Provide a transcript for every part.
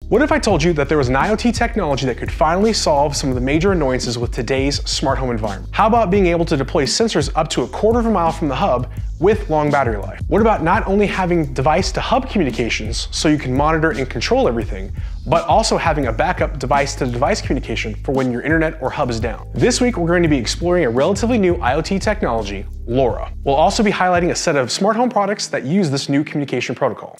What if I told you that there was an IoT technology that could finally solve some of the major annoyances with today's smart home environment? How about being able to deploy sensors up to 1/4 of a mile from the hub with long battery life? What about not only having device-to-hub communications so you can monitor and control everything, but also having a backup device-to-device communication for when your internet or hub is down? This week, we're going to be exploring a relatively new IoT technology, LoRa. We'll also be highlighting a set of smart home products that use this new communication protocol.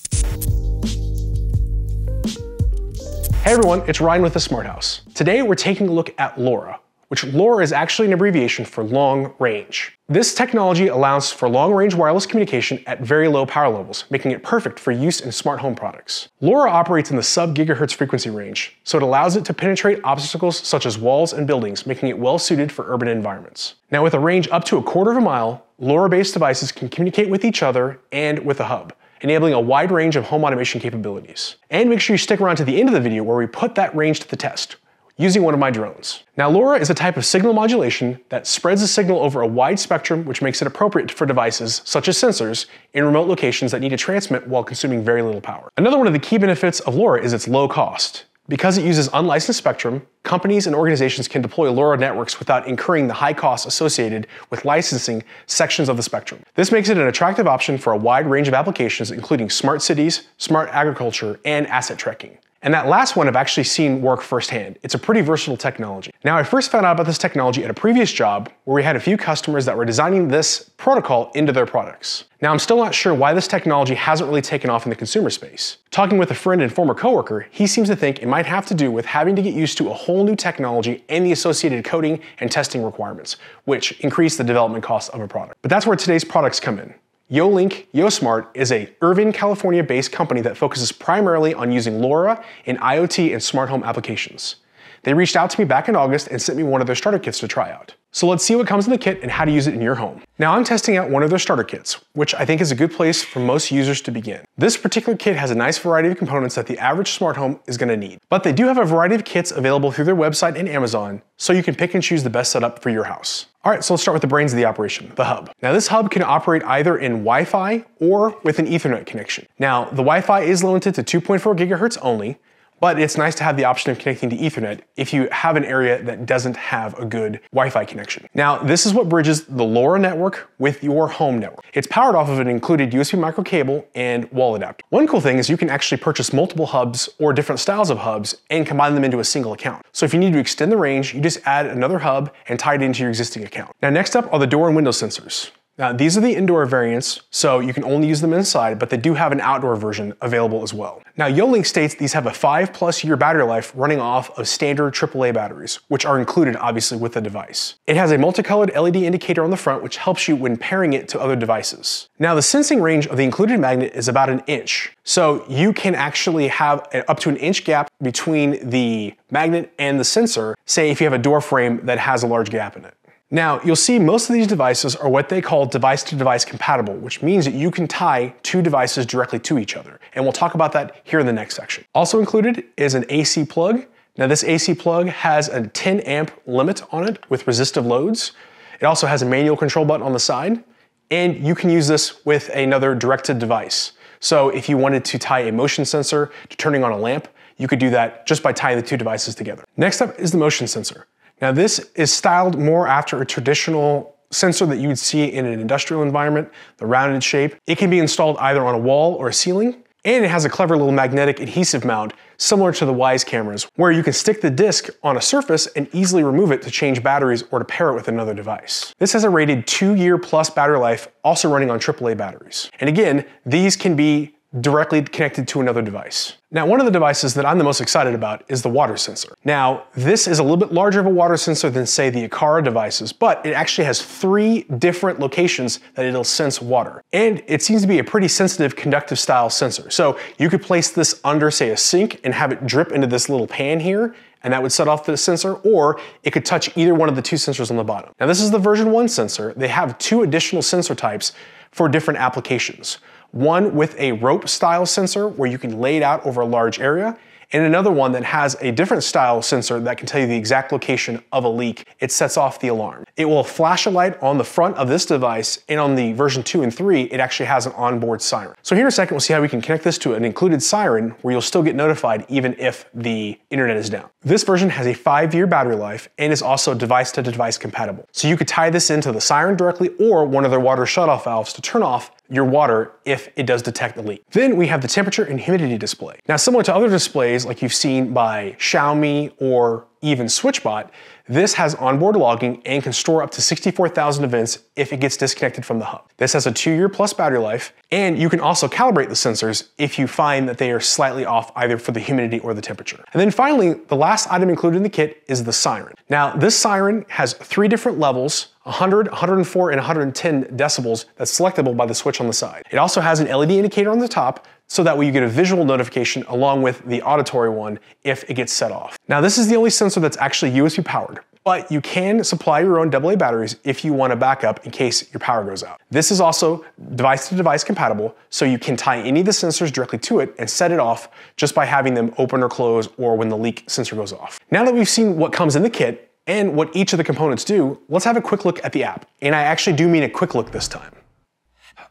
Hey everyone, it's Ryan with The Smart House. Today we're taking a look at LoRa, which LoRa is actually an abbreviation for long range. This technology allows for long-range wireless communication at very low power levels, making it perfect for use in smart home products. LoRa operates in the sub-gigahertz frequency range, so it allows it to penetrate obstacles such as walls and buildings, making it well-suited for urban environments. Now with a range up to 1/4 of a mile, LoRa-based devices can communicate with each other and with a hub, enabling a wide range of home automation capabilities. And make sure you stick around to the end of the video where we put that range to the test, using one of my drones. Now LoRa is a type of signal modulation that spreads the signal over a wide spectrum, which makes it appropriate for devices, such as sensors, in remote locations that need to transmit while consuming very little power. Another one of the key benefits of LoRa is its low cost. Because it uses unlicensed spectrum, companies and organizations can deploy LoRa networks without incurring the high costs associated with licensing sections of the spectrum. This makes it an attractive option for a wide range of applications, including smart cities, smart agriculture, and asset tracking. And that last one I've actually seen work firsthand. It's a pretty versatile technology. Now, I first found out about this technology at a previous job where we had a few customers that were designing this protocol into their products. Now, I'm still not sure why this technology hasn't really taken off in the consumer space. Talking with a friend and former coworker, he seems to think it might have to do with having to get used to a whole new technology and the associated coding and testing requirements, which increase the development costs of a product. But that's where today's products come in. YoLink YoSmart is a Irvine, California-based company that focuses primarily on using LoRa in IoT and smart home applications. They reached out to me back in August and sent me one of their starter kits to try out. So let's see what comes in the kit and how to use it in your home. Now I'm testing out one of their starter kits, which I think is a good place for most users to begin. This particular kit has a nice variety of components that the average smart home is going to need. But they do have a variety of kits available through their website and Amazon, so you can pick and choose the best setup for your house. Alright, so let's start with the brains of the operation, the hub. Now this hub can operate either in Wi-Fi or with an Ethernet connection. Now the Wi-Fi is limited to 2.4 gigahertz only, but it's nice to have the option of connecting to Ethernet if you have an area that doesn't have a good Wi-Fi connection. Now, this is what bridges the LoRa network with your home network. It's powered off of an included USB micro cable and wall adapter. One cool thing is you can actually purchase multiple hubs or different styles of hubs and combine them into a single account. So if you need to extend the range, you just add another hub and tie it into your existing account. Now, next up are the door and window sensors. Now, these are the indoor variants, so you can only use them inside, but they do have an outdoor version available as well. Now, YoLink states these have a 5+ year battery life running off of standard AAA batteries, which are included obviously with the device. It has a multicolored LED indicator on the front, which helps you when pairing it to other devices. Now, the sensing range of the included magnet is about 1 inch, so you can actually have up to 1 inch gap between the magnet and the sensor, say if you have a door frame that has a large gap in it. Now, you'll see most of these devices are what they call device-to-device compatible, which means that you can tie 2 devices directly to each other. And we'll talk about that here in the next section. Also included is an AC plug. Now, this AC plug has a 10 amp limit on it with resistive loads. It also has a manual control button on the side, and you can use this with another directed device. So if you wanted to tie a motion sensor to turning on a lamp, you could do that just by tying the 2 devices together. Next up is the motion sensor. Now this is styled more after a traditional sensor that you would see in an industrial environment, the rounded shape. It can be installed either on a wall or a ceiling, and it has a clever little magnetic adhesive mount similar to the YoLink cameras, where you can stick the disc on a surface and easily remove it to change batteries or to pair it with another device. This has a rated 2-year+ battery life, also running on AAA batteries. And again, these can be directly connected to another device. Now, one of the devices that I'm the most excited about is the water sensor. Now, this is a little bit larger of a water sensor than, say, the Aqara devices, but it actually has 3 different locations that it'll sense water. And it seems to be a pretty sensitive conductive style sensor. So you could place this under, say, a sink and have it drip into this little pan here, and that would set off the sensor, or it could touch either one of the 2 sensors on the bottom. Now, this is the version 1 sensor. They have 2 additional sensor types for different applications. One with a rope style sensor where you can lay it out over a large area, and another one that has a different style sensor that can tell you the exact location of a leak. It sets off the alarm. It will flash a light on the front of this device, and on the version 2 and 3, it actually has an onboard siren. So here in a second, we'll see how we can connect this to an included siren where you'll still get notified even if the internet is down. This version has a 5-year battery life and is also device-to-device compatible. So you could tie this into the siren directly or one of their water shutoff valves to turn off your water if it does detect a leak. Then we have the temperature and humidity display. Now, similar to other displays like you've seen by Xiaomi or even SwitchBot, this has onboard logging and can store up to 64,000 events if it gets disconnected from the hub. This has a 2-year plus battery life, and you can also calibrate the sensors if you find that they are slightly off either for the humidity or the temperature. And then finally, the last item included in the kit is the siren. Now, this siren has 3 different levels, 100, 104, and 110 decibels that's selectable by the switch on the side. It also has an LED indicator on the top, so that way you get a visual notification along with the auditory one if it gets set off. Now, this is the only sensor that's actually USB powered, but you can supply your own AA batteries if you want a backup in case your power goes out. This is also device-to-device compatible, so you can tie any of the sensors directly to it and set it off just by having them open or close or when the leak sensor goes off. Now that we've seen what comes in the kit and what each of the components do, let's have a quick look at the app. And I actually do mean a quick look this time.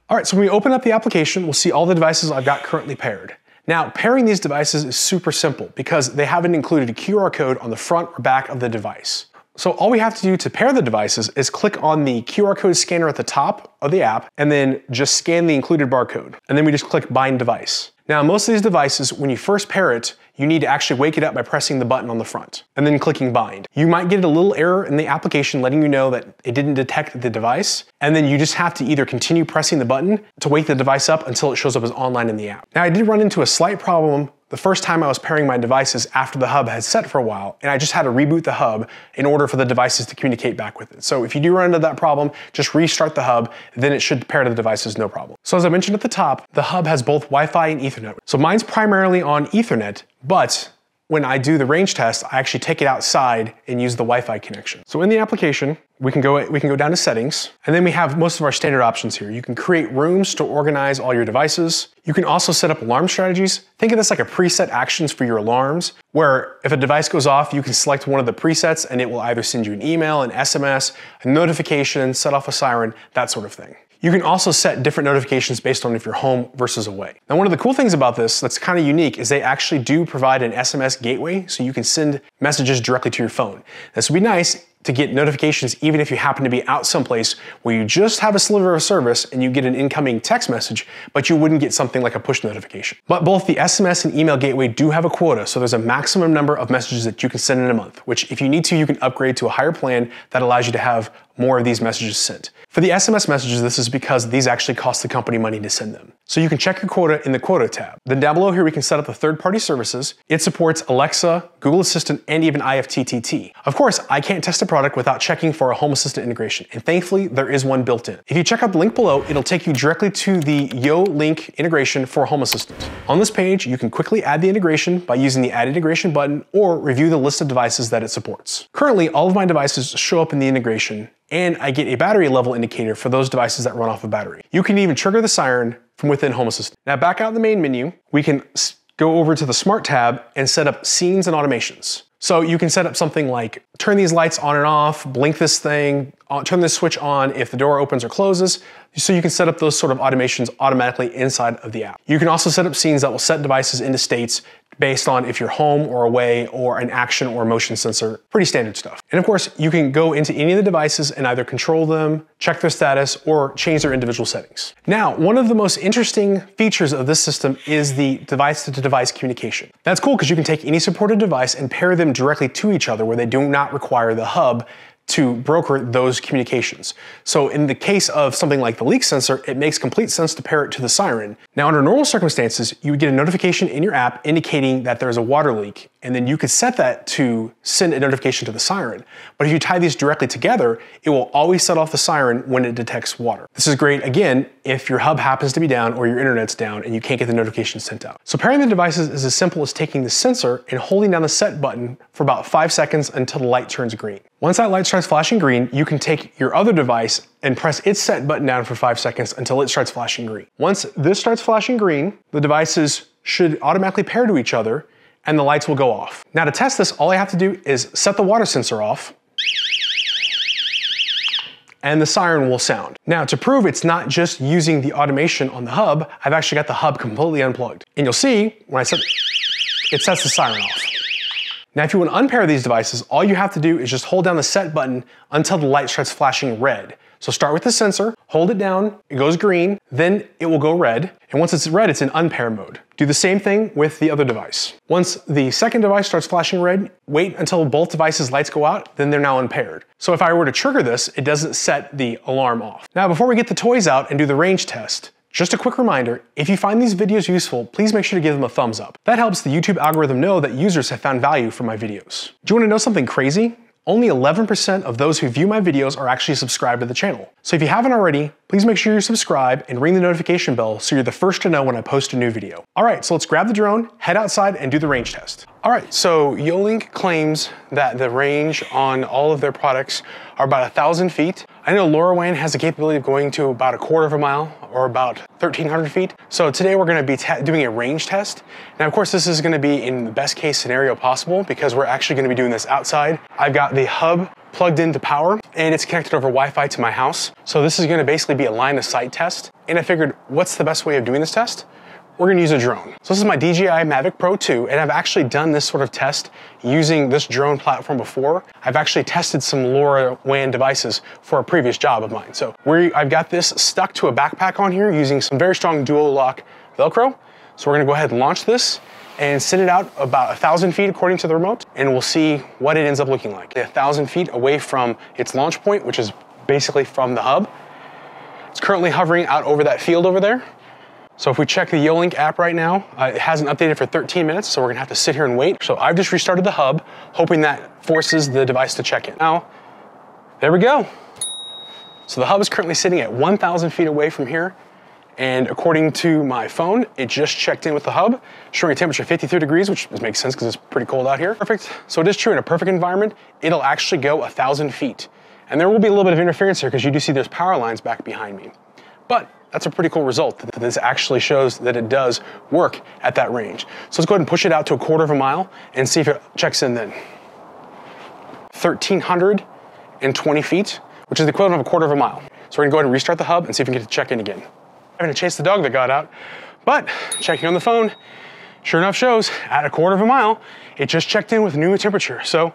All right, so when we open up the application, we'll see all the devices I've got currently paired. Now, pairing these devices is super simple because they haven't included a QR code on the front or back of the device. So all we have to do to pair the devices is click on the QR code scanner at the top of the app and then just scan the included barcode. And then we just click Bind Device. Now, most of these devices, when you first pair it, you need to actually wake it up by pressing the button on the front and then clicking Bind. You might get a little error in the application letting you know that it didn't detect the device, and then you just have to either continue pressing the button to wake the device up until it shows up as online in the app. Now, I did run into a slight problem the first time I was pairing my devices after the hub had set for a while, and I just had to reboot the hub in order for the devices to communicate back with it. So if you do run into that problem, just restart the hub, then it should pair to the devices no problem. So as I mentioned at the top, the hub has both Wi-Fi and Ethernet. So mine's primarily on Ethernet, but when I do the range test, I actually take it outside and use the Wi-Fi connection. So in the application, we can go down to settings, and then we have most of our standard options here. You can create rooms to organize all your devices. You can also set up alarm strategies. Think of this like a preset actions for your alarms, where if a device goes off, you can select one of the presets and it will either send you an email, an SMS, a notification, set off a siren, that sort of thing. You can also set different notifications based on if you're home versus away. Now, one of the cool things about this that's kind of unique is they actually do provide an SMS gateway, so you can send messages directly to your phone. This would be nice to get notifications even if you happen to be out someplace where you just have a sliver of service and you get an incoming text message, but you wouldn't get something like a push notification. But both the SMS and email gateway do have a quota, so there's a maximum number of messages that you can send in a month, which if you need to, you can upgrade to a higher plan that allows you to have more of these messages sent. For the SMS messages, this is because these actually cost the company money to send them. So you can check your quota in the quota tab. Then down below here, we can set up the third-party services. It supports Alexa, Google Assistant, and even IFTTT. Of course, I can't test a product without checking for a Home Assistant integration, and thankfully, there is one built in. If you check out the link below, it'll take you directly to the YoLink integration for Home Assistant. On this page, you can quickly add the integration by using the Add Integration button or review the list of devices that it supports. Currently, all of my devices show up in the integration, and I get a battery level indicator for those devices that run off a battery. You can even trigger the siren from within Home Assistant. Now back out in the main menu, we can go over to the Smart tab and set up scenes and automations. So you can set up something like turn these lights on and off, blink this thing, turn this switch on if the door opens or closes. So you can set up those sort of automations automatically inside of the app. You can also set up scenes that will set devices into states based on if you're home or away or an action or motion sensor, pretty standard stuff. And of course, you can go into any of the devices and either control them, check their status, or change their individual settings. Now, one of the most interesting features of this system is the device-to-device communication. That's cool because you can take any supported device and pair them directly to each other where they do not require the hub to broker those communications. So in the case of something like the leak sensor, it makes complete sense to pair it to the siren. Now, under normal circumstances, you would get a notification in your app indicating that there's a water leak, and then you could set that to send a notification to the siren. But if you tie these directly together, it will always set off the siren when it detects water. This is great, again, if your hub happens to be down or your internet's down and you can't get the notification sent out. So pairing the devices is as simple as taking the sensor and holding down the set button for about 5 seconds until the light turns green. Once that light starts flashing green, you can take your other device and press its set button down for 5 seconds until it starts flashing green. Once this starts flashing green, the devices should automatically pair to each other, and the lights will go off. Now to test this, all I have to do is set the water sensor off, and the siren will sound. Now to prove it's not just using the automation on the hub, I've actually got the hub completely unplugged. And you'll see, when I set it sets the siren off. Now if you want to unpair these devices, all you have to do is just hold down the set button until the light starts flashing red. So start with the sensor, hold it down, it goes green, then it will go red. And once it's red, it's in unpair mode. Do the same thing with the other device. Once the second device starts flashing red, wait until both devices' lights go out, then they're now unpaired. So if I were to trigger this, it doesn't set the alarm off. Now before we get the toys out and do the range test, just a quick reminder, if you find these videos useful, please make sure to give them a thumbs up. That helps the YouTube algorithm know that users have found value from my videos. Do you want to know something crazy? Only 11% of those who view my videos are actually subscribed to the channel. So if you haven't already, please make sure you subscribe and ring the notification bell so you're the first to know when I post a new video. All right, so let's grab the drone, head outside, and do the range test. All right, so YoLink claims that the range on all of their products are about 1,000 feet. I know LoRaWAN has the capability of going to about a quarter of a mile or about 1,300 feet. So today we're gonna be doing a range test. Now, of course, this is gonna be in the best case scenario possible because we're actually gonna be doing this outside. I've got the hub plugged into power and it's connected over Wi-Fi to my house. So this is gonna basically be a line of sight test. And I figured, what's the best way of doing this test? We're gonna use a drone. So this is my DJI Mavic Pro 2, and I've actually done this sort of test using this drone platform before. I've actually tested some LoRaWAN devices for a previous job of mine. So I've got this stuck to a backpack on here using some very strong dual lock Velcro. So we're gonna go ahead and launch this and send it out about 1,000 feet according to the remote, and we'll see what it ends up looking like. 1,000 feet away from its launch point, which is basically from the hub. It's currently hovering out over that field over there. So if we check the YoLink app right now, it hasn't updated for 13 minutes, so we're gonna have to sit here and wait. So I've just restarted the hub, hoping that forces the device to check in. Now, there we go. So the hub is currently sitting at 1,000 feet away from here, and according to my phone, it just checked in with the hub, showing a temperature of 53 degrees, which makes sense because it's pretty cold out here. Perfect. So it is true, in a perfect environment, it'll actually go 1,000 feet. And there will be a little bit of interference here because you do see there's power lines back behind me. But that's a pretty cool result, that this actually shows that it does work at that range. So let's go ahead and push it out to a quarter of a mile and see if it checks in then. 1,320 feet, which is the equivalent of a quarter of a mile. So we're gonna go ahead and restart the hub and see if we can get it to check in again. I'm gonna chase the dog that got out, but checking on the phone, sure enough shows at a quarter of a mile, it just checked in with new temperature. So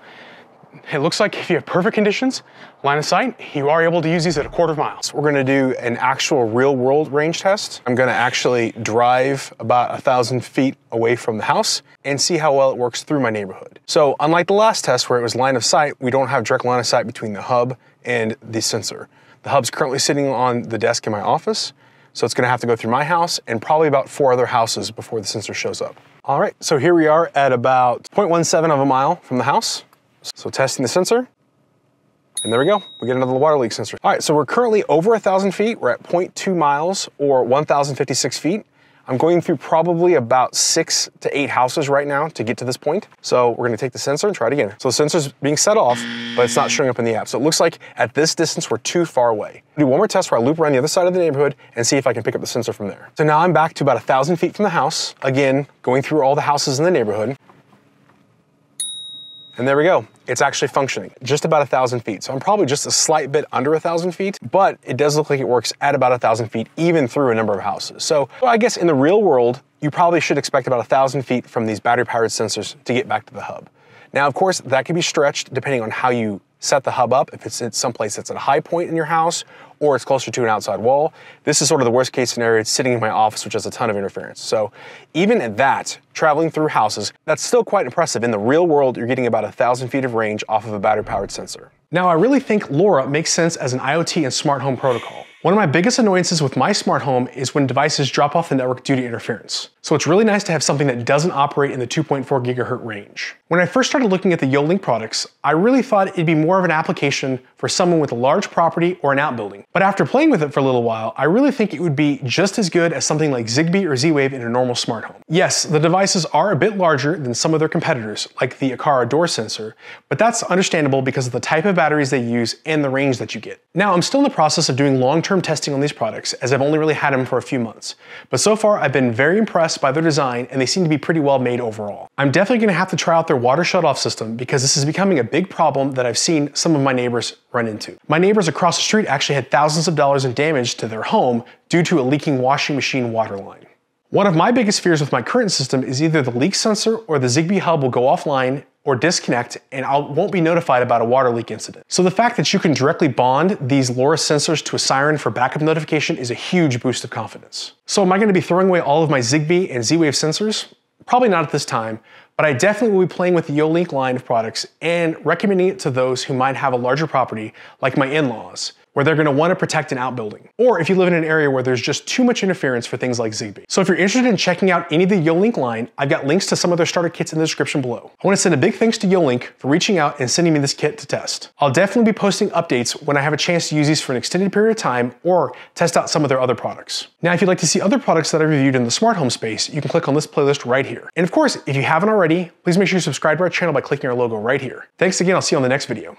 it looks like if you have perfect conditions, line of sight, you are able to use these at a quarter of a mile. So we're gonna do an actual real world range test. I'm gonna actually drive about 1,000 feet away from the house and see how well it works through my neighborhood. So unlike the last test where it was line of sight, we don't have direct line of sight between the hub and the sensor. The hub's currently sitting on the desk in my office, so it's gonna have to go through my house and probably about 4 other houses before the sensor shows up. All right, so here we are at about 0.17 of a mile from the house. So testing the sensor, and there we go. We get another water leak sensor. All right, so we're currently over 1,000 feet. We're at 0.2 miles or 1,056 feet. I'm going through probably about 6 to 8 houses right now to get to this point. So we're gonna take the sensor and try it again. So the sensor's being set off, but it's not showing up in the app. So it looks like at this distance, we're too far away. I'll do one more test where I loop around the other side of the neighborhood and see if I can pick up the sensor from there. So now I'm back to about 1,000 feet from the house. Again, going through all the houses in the neighborhood. And there we go. It's actually functioning, just about 1,000 feet. So I'm probably just a slight bit under 1,000 feet, but it does look like it works at about 1,000 feet, even through a number of houses. So I guess in the real world, you probably should expect about 1,000 feet from these battery-powered sensors to get back to the hub. Now, of course, that can be stretched depending on how you set the hub up. If it's in someplace that's at a high point in your house, or it's closer to an outside wall. This is sort of the worst case scenario. It's sitting in my office, which has a ton of interference. So even at that, traveling through houses, that's still quite impressive. In the real world, you're getting about 1,000 feet of range off of a battery-powered sensor. Now, I really think LoRa makes sense as an IoT and smart home protocol. One of my biggest annoyances with my smart home is when devices drop off the network due to interference. So it's really nice to have something that doesn't operate in the 2.4 gigahertz range. When I first started looking at the YoLink products, I really thought it'd be more of an application for someone with a large property or an outbuilding. But after playing with it for a little while, I really think it would be just as good as something like Zigbee or Z-Wave in a normal smart home. Yes, the devices are a bit larger than some of their competitors, like the Aqara door sensor, but that's understandable because of the type of batteries they use and the range that you get. Now, I'm still in the process of doing long-term testing on these products, as I've only really had them for a few months. But so far, I've been very impressed by their design, and they seem to be pretty well made overall. I'm definitely going to have to try out their water shutoff system because this is becoming a big problem that I've seen some of my neighbors run into. My neighbors across the street actually had thousands of dollars in damage to their home due to a leaking washing machine water line. One of my biggest fears with my current system is either the leak sensor or the Zigbee hub will go offline or disconnect and I won't be notified about a water leak incident. So the fact that you can directly bond these LoRa sensors to a siren for backup notification is a huge boost of confidence. So am I going to be throwing away all of my Zigbee and Z-Wave sensors? Probably not at this time, but I definitely will be playing with the YoLink line of products and recommending it to those who might have a larger property, like my in-laws, where they're going to want to protect an outbuilding, or if you live in an area where there's just too much interference for things like Zigbee. So if you're interested in checking out any of the YoLink line, I've got links to some of their starter kits in the description below. I want to send a big thanks to YoLink for reaching out and sending me this kit to test. I'll definitely be posting updates when I have a chance to use these for an extended period of time or test out some of their other products. Now, if you'd like to see other products that I reviewed in the smart home space, you can click on this playlist right here. And of course, if you haven't already, please make sure you subscribe to our channel by clicking our logo right here. Thanks again, I'll see you on the next video.